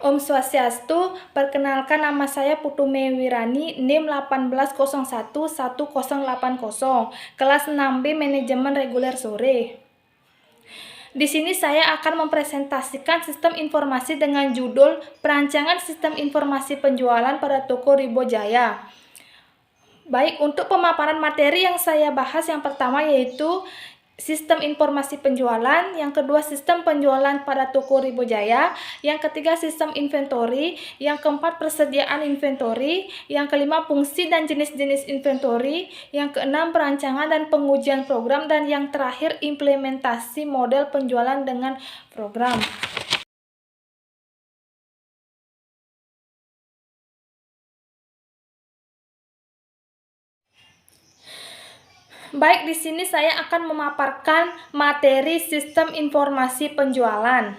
Om Swastiastu, perkenalkan nama saya Putu Mewirani, NIM 18011080, kelas 6B Manajemen Reguler Sore. Di sini saya akan mempresentasikan sistem informasi dengan judul Perancangan Sistem Informasi Penjualan pada Toko Ribo Jaya. Baik, untuk pemaparan materi yang saya bahas yang pertama yaitu sistem informasi penjualan, yang kedua sistem penjualan pada Toko Ribo Jaya, yang ketiga sistem inventory, yang keempat persediaan inventory, yang kelima fungsi dan jenis-jenis inventory, yang keenam perancangan dan pengujian program, dan yang terakhir implementasi model penjualan dengan program. Baik, di sini saya akan memaparkan materi sistem informasi penjualan.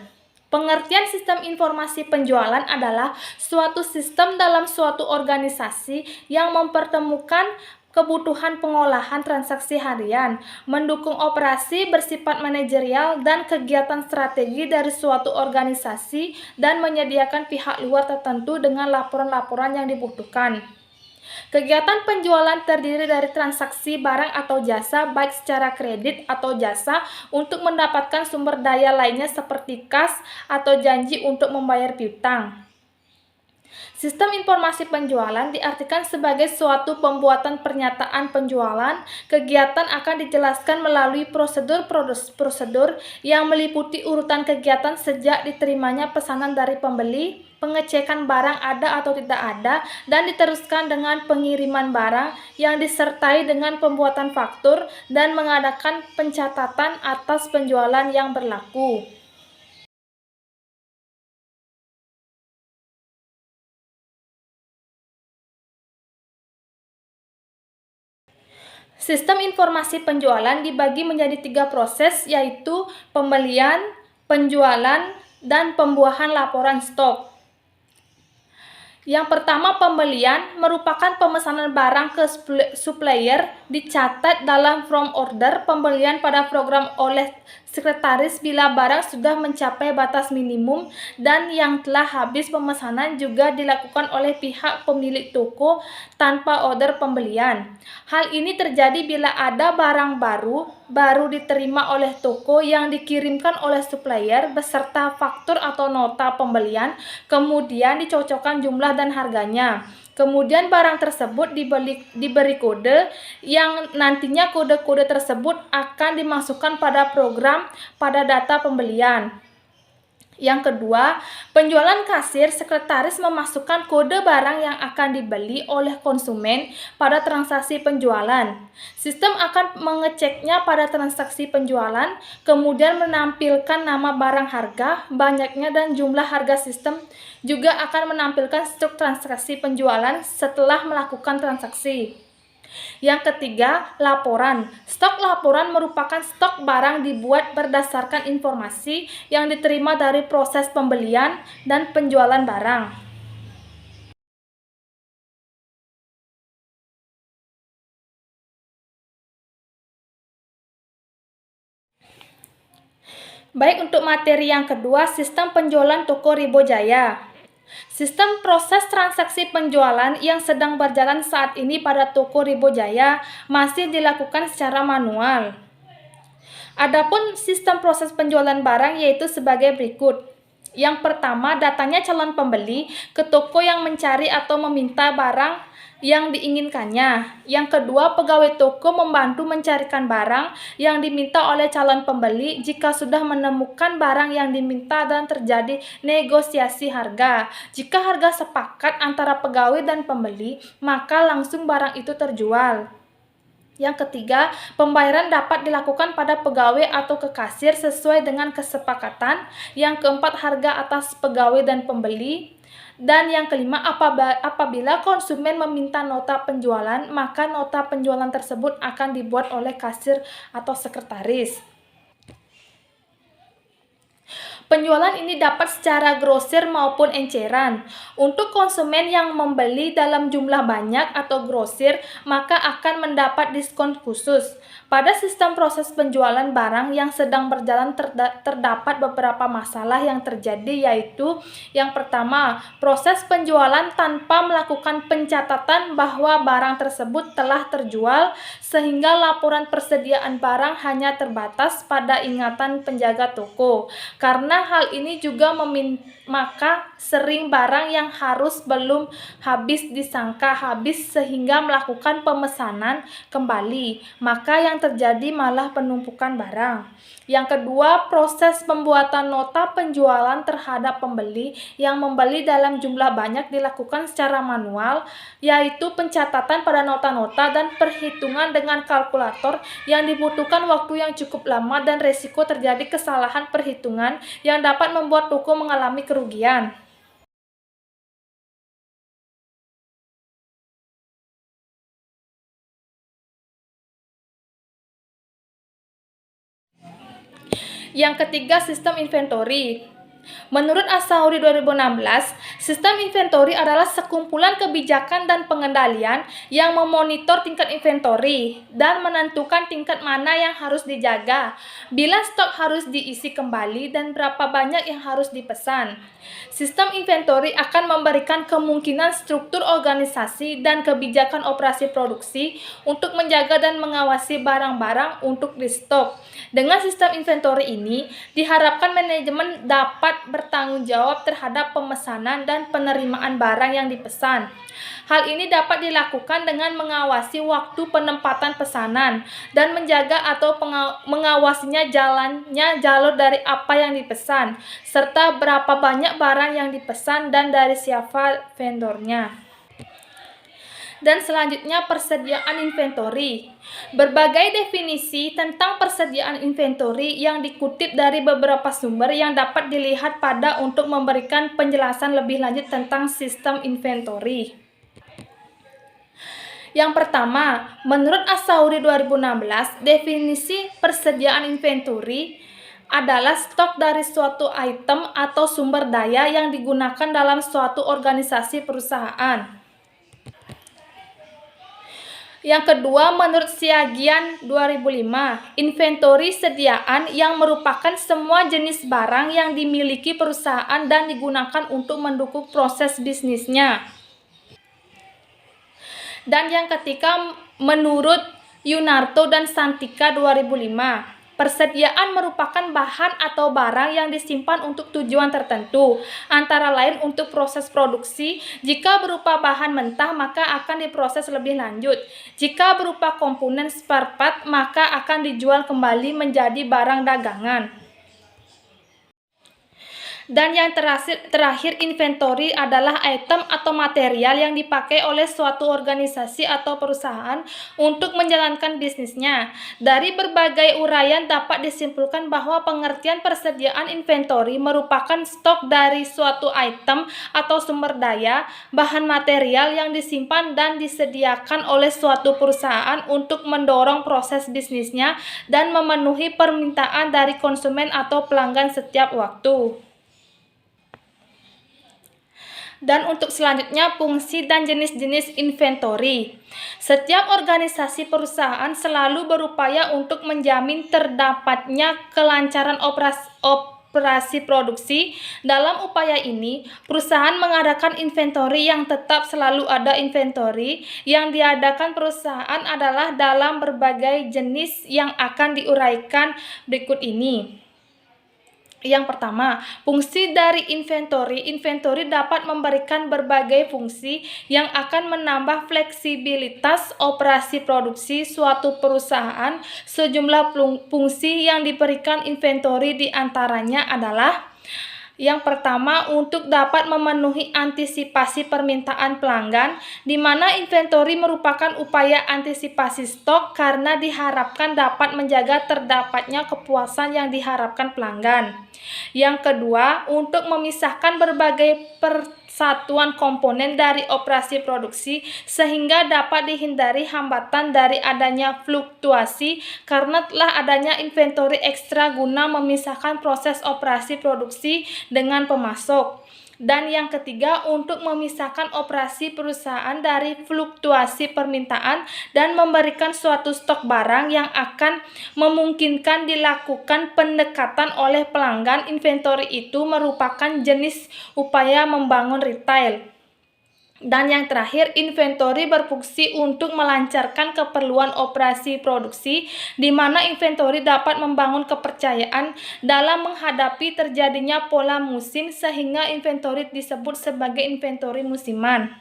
Pengertian sistem informasi penjualan adalah suatu sistem dalam suatu organisasi yang mempertemukan kebutuhan pengolahan transaksi harian, mendukung operasi bersifat manajerial dan kegiatan strategi dari suatu organisasi, dan menyediakan pihak luar tertentu dengan laporan-laporan yang dibutuhkan. Kegiatan penjualan terdiri dari transaksi barang atau jasa, baik secara kredit atau jasa, untuk mendapatkan sumber daya lainnya seperti kas atau janji untuk membayar piutang. Sistem informasi penjualan diartikan sebagai suatu pembuatan pernyataan penjualan. Kegiatan akan dijelaskan melalui prosedur yang meliputi urutan kegiatan sejak diterimanya pesanan dari pembeli, pengecekan barang ada atau tidak ada, dan diteruskan dengan pengiriman barang yang disertai dengan pembuatan faktur dan mengadakan pencatatan atas penjualan yang berlaku. Sistem informasi penjualan dibagi menjadi 3 proses, yaitu pembelian, penjualan, dan pembuahan laporan stok. Yang pertama, pembelian merupakan pemesanan barang ke supplier, dicatat dalam form order pembelian pada program oleh sekretaris bila barang sudah mencapai batas minimum, dan yang telah habis pemesanan juga dilakukan oleh pihak pemilik toko tanpa order pembelian. Hal ini terjadi bila ada barang baru diterima oleh toko yang dikirimkan oleh supplier beserta faktur atau nota pembelian, kemudian dicocokkan jumlah dan harganya. Kemudian barang tersebut diberi kode yang nantinya kode-kode tersebut akan dimasukkan pada program pada data pembelian. Yang kedua, penjualan kasir, sekretaris memasukkan kode barang yang akan dibeli oleh konsumen pada transaksi penjualan. Sistem akan mengeceknya pada transaksi penjualan, kemudian menampilkan nama barang, harga, banyaknya, dan jumlah harga. Sistem juga akan menampilkan stok transaksi penjualan setelah melakukan transaksi. Yang ketiga, laporan. Stok laporan merupakan stok barang dibuat berdasarkan informasi yang diterima dari proses pembelian dan penjualan barang. Baik, untuk materi yang kedua, sistem penjualan Toko Ribo Jaya. Sistem proses transaksi penjualan yang sedang berjalan saat ini pada Toko Ribo Jaya masih dilakukan secara manual. Adapun sistem proses penjualan barang yaitu sebagai berikut. Yang pertama, datanya calon pembeli ke toko yang mencari atau meminta barang yang diinginkannya. Yang kedua, pegawai toko membantu mencarikan barang yang diminta oleh calon pembeli. Jika sudah menemukan barang yang diminta dan terjadi negosiasi harga, jika harga sepakat antara pegawai dan pembeli, maka langsung barang itu terjual. Yang ketiga, pembayaran dapat dilakukan pada pegawai atau ke kasir sesuai dengan kesepakatan. Yang keempat, harga atas pegawai dan pembeli. Dan yang kelima, apabila konsumen meminta nota penjualan, maka nota penjualan tersebut akan dibuat oleh kasir atau sekretaris. Penjualan ini dapat secara grosir maupun enceran. Untuk konsumen yang membeli dalam jumlah banyak atau grosir, maka akan mendapat diskon khusus. Pada sistem proses penjualan barang yang sedang berjalan terdapat beberapa masalah yang terjadi, yaitu yang pertama, proses penjualan tanpa melakukan pencatatan bahwa barang tersebut telah terjual, sehingga laporan persediaan barang hanya terbatas pada ingatan penjaga toko. Karena hal ini juga maka sering barang yang harus belum habis disangka habis sehingga melakukan pemesanan kembali, maka yang terjadi malah penumpukan barang. Yang kedua, proses pembuatan nota penjualan terhadap pembeli yang membeli dalam jumlah banyak dilakukan secara manual, yaitu pencatatan pada nota-nota dan perhitungan dengan kalkulator yang dibutuhkan waktu yang cukup lama dan resiko terjadi kesalahan perhitungan yang dapat membuat toko mengalami kerugian. Yang ketiga, sistem inventory. Menurut Asauri 2016, sistem inventory adalah sekumpulan kebijakan dan pengendalian yang memonitor tingkat inventory dan menentukan tingkat mana yang harus dijaga, bila stok harus diisi kembali, dan berapa banyak yang harus dipesan. Sistem inventory akan memberikan kemungkinan struktur organisasi dan kebijakan operasi produksi untuk menjaga dan mengawasi barang-barang untuk di stok. Dengan sistem inventory ini, diharapkan manajemen dapat bertanggung jawab terhadap pemesanan dan penerimaan barang yang dipesan. Hal ini dapat dilakukan dengan mengawasi waktu penempatan pesanan dan menjaga atau mengawasinya jalannya jalur dari apa yang dipesan, serta berapa banyak barang yang dipesan dan dari siapa vendornya. Dan selanjutnya, persediaan inventory. Berbagai definisi tentang persediaan inventory yang dikutip dari beberapa sumber yang dapat dilihat pada untuk memberikan penjelasan lebih lanjut tentang sistem inventory. Yang pertama, menurut Asauri 2016, definisi persediaan inventory adalah stok dari suatu item atau sumber daya yang digunakan dalam suatu organisasi perusahaan. Yang kedua, menurut Siagian 2005, inventory sediaan yang merupakan semua jenis barang yang dimiliki perusahaan dan digunakan untuk mendukung proses bisnisnya. Dan yang ketiga, menurut Yunarto dan Santika 2005, persediaan merupakan bahan atau barang yang disimpan untuk tujuan tertentu, antara lain untuk proses produksi. Jika berupa bahan mentah, maka akan diproses lebih lanjut. Jika berupa komponen spare part, maka akan dijual kembali menjadi barang dagangan. Dan yang terakhir, inventory adalah item atau material yang dipakai oleh suatu organisasi atau perusahaan untuk menjalankan bisnisnya. Dari berbagai uraian dapat disimpulkan bahwa pengertian persediaan inventory merupakan stok dari suatu item atau sumber daya, bahan material yang disimpan dan disediakan oleh suatu perusahaan untuk mendorong proses bisnisnya dan memenuhi permintaan dari konsumen atau pelanggan setiap waktu. Dan untuk selanjutnya, fungsi dan jenis-jenis inventory. Setiap organisasi perusahaan selalu berupaya untuk menjamin terdapatnya kelancaran operasi produksi. Dalam upaya ini, perusahaan mengadakan inventory yang tetap selalu ada. Inventory yang diadakan perusahaan adalah dalam berbagai jenis yang akan diuraikan berikut ini. Yang pertama, fungsi dari inventory. Inventory dapat memberikan berbagai fungsi yang akan menambah fleksibilitas operasi produksi suatu perusahaan. Sejumlah fungsi yang diberikan inventory diantaranya adalah: yang pertama, untuk dapat memenuhi antisipasi permintaan pelanggan, di mana inventory merupakan upaya antisipasi stok karena diharapkan dapat menjaga terdapatnya kepuasan yang diharapkan pelanggan. Yang kedua, untuk memisahkan berbagai satuan komponen dari operasi produksi sehingga dapat dihindari hambatan dari adanya fluktuasi karena telah adanya inventory ekstra guna memisahkan proses operasi produksi dengan pemasok. Dan yang ketiga, untuk memisahkan operasi perusahaan dari fluktuasi permintaan dan memberikan suatu stok barang yang akan memungkinkan dilakukan pendekatan oleh pelanggan. Inventory itu merupakan jenis upaya membangun retail. Dan yang terakhir, inventory berfungsi untuk melancarkan keperluan operasi produksi, di mana inventory dapat membangun kepercayaan dalam menghadapi terjadinya pola musim, sehingga inventory disebut sebagai inventory musiman.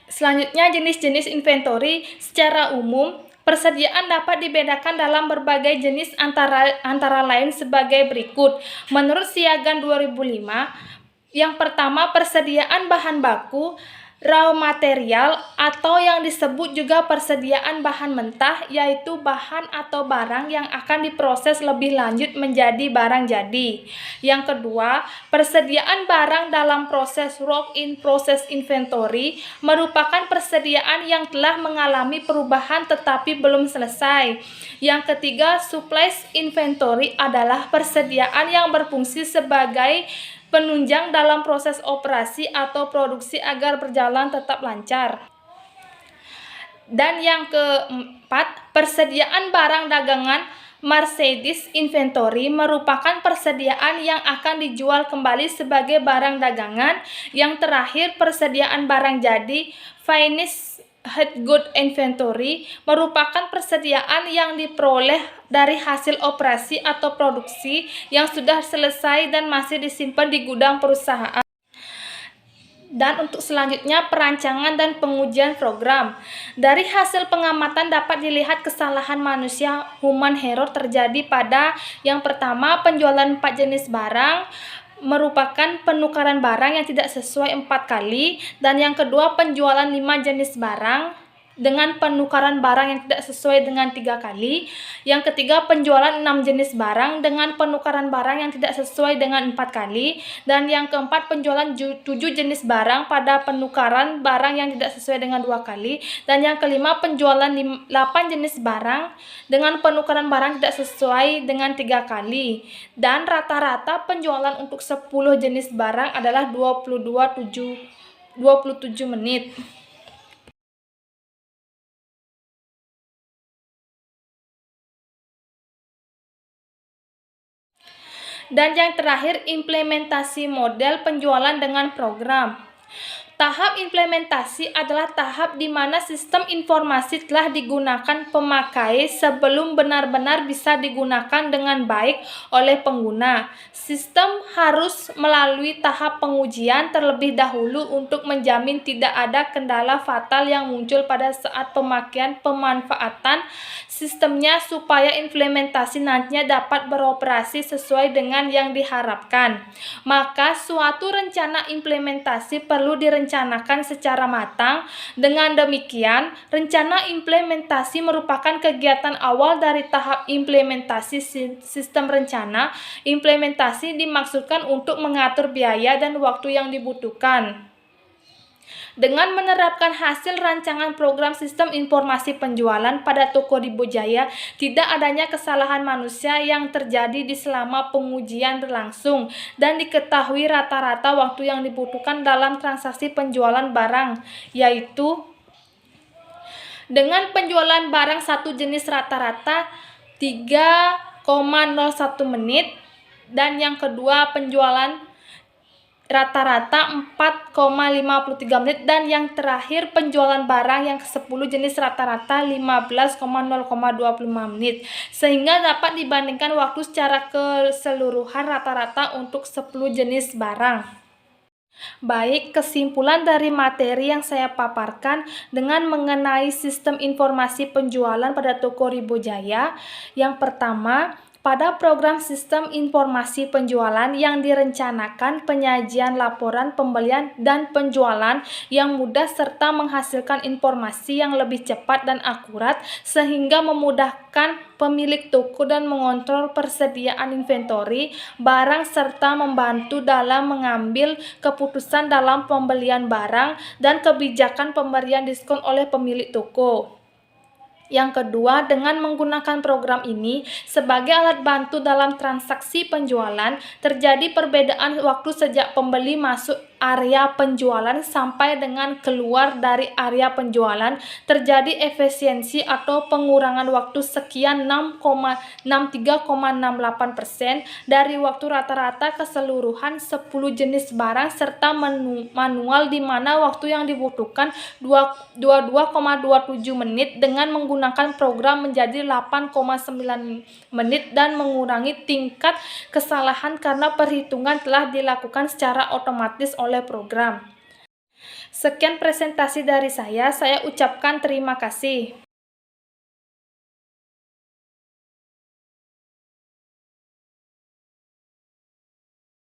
Selanjutnya, jenis-jenis inventory. Secara umum, persediaan dapat dibedakan dalam berbagai jenis antara lain sebagai berikut. Menurut Siagan 2005, yang pertama, persediaan bahan baku, raw material, atau yang disebut juga persediaan bahan mentah, yaitu bahan atau barang yang akan diproses lebih lanjut menjadi barang jadi. Yang kedua, persediaan barang dalam proses work in process inventory merupakan persediaan yang telah mengalami perubahan tetapi belum selesai. Yang ketiga, supplies inventory adalah persediaan yang berfungsi sebagai penunjang dalam proses operasi atau produksi agar berjalan tetap lancar. Dan yang keempat, persediaan barang dagangan Mercedes inventory merupakan persediaan yang akan dijual kembali sebagai barang dagangan. Yang terakhir, persediaan barang jadi finished good inventory merupakan persediaan yang diperoleh dari hasil operasi atau produksi yang sudah selesai dan masih disimpan di gudang perusahaan. Dan untuk selanjutnya, perancangan dan pengujian program. Dari hasil pengamatan dapat dilihat kesalahan manusia human error terjadi pada yang pertama, penjualan 4 jenis barang merupakan penukaran barang yang tidak sesuai 4 kali, dan yang kedua, penjualan 5 jenis barang dengan penukaran barang yang tidak sesuai dengan 3 kali. Yang ketiga, penjualan 6 jenis barang dengan penukaran barang yang tidak sesuai dengan 4 kali. Dan yang keempat, penjualan 7 jenis barang pada penukaran barang yang tidak sesuai dengan 2 kali. Dan yang kelima, penjualan 8 jenis barang dengan penukaran barang tidak sesuai dengan 3 kali. Dan rata-rata penjualan untuk 10 jenis barang adalah 27 menit. Dan yang terakhir, implementasi model penjualan dengan program. Tahap implementasi adalah tahap di mana sistem informasi telah digunakan pemakai sebelum benar-benar bisa digunakan dengan baik oleh pengguna. Sistem harus melalui tahap pengujian terlebih dahulu untuk menjamin tidak ada kendala fatal yang muncul pada saat pemanfaatan sistemnya supaya implementasi nantinya dapat beroperasi sesuai dengan yang diharapkan. Maka suatu rencana implementasi perlu direncanakan secara matang. Dengan demikian, rencana implementasi merupakan kegiatan awal dari tahap implementasi sistem. Rencana implementasi dimaksudkan untuk mengatur biaya dan waktu yang dibutuhkan. Dengan menerapkan hasil rancangan program sistem informasi penjualan pada toko Ribo Jaya, tidak adanya kesalahan manusia yang terjadi di selama pengujian berlangsung dan diketahui rata-rata waktu yang dibutuhkan dalam transaksi penjualan barang, yaitu dengan penjualan barang satu jenis rata-rata 3,01 menit, dan yang kedua penjualan rata-rata 4,53 menit, dan yang terakhir penjualan barang yang ke-10 jenis rata-rata 15,0,25 menit, sehingga dapat dibandingkan waktu secara keseluruhan rata-rata untuk 10 jenis barang. Baik, kesimpulan dari materi yang saya paparkan dengan mengenai sistem informasi penjualan pada toko Ribo Jaya. Yang pertama, Pada program sistem informasi penjualan yang direncanakan penyajian laporan pembelian dan penjualan yang mudah serta menghasilkan informasi yang lebih cepat dan akurat sehingga memudahkan pemilik toko dan mengontrol persediaan inventory barang serta membantu dalam mengambil keputusan dalam pembelian barang dan kebijakan pemberian diskon oleh pemilik toko. Yang kedua, dengan menggunakan program ini sebagai alat bantu dalam transaksi penjualan, terjadi perbedaan waktu sejak pembeli masuk area penjualan sampai dengan keluar dari area penjualan, terjadi efisiensi atau pengurangan waktu sekian 63,68% dari waktu rata-rata keseluruhan 10 jenis barang serta manual di mana waktu yang dibutuhkan 22,27 menit dengan menggunakan program menjadi 8,9 menit dan mengurangi tingkat kesalahan karena perhitungan telah dilakukan secara otomatis oleh program. Sekian presentasi dari saya ucapkan terima kasih.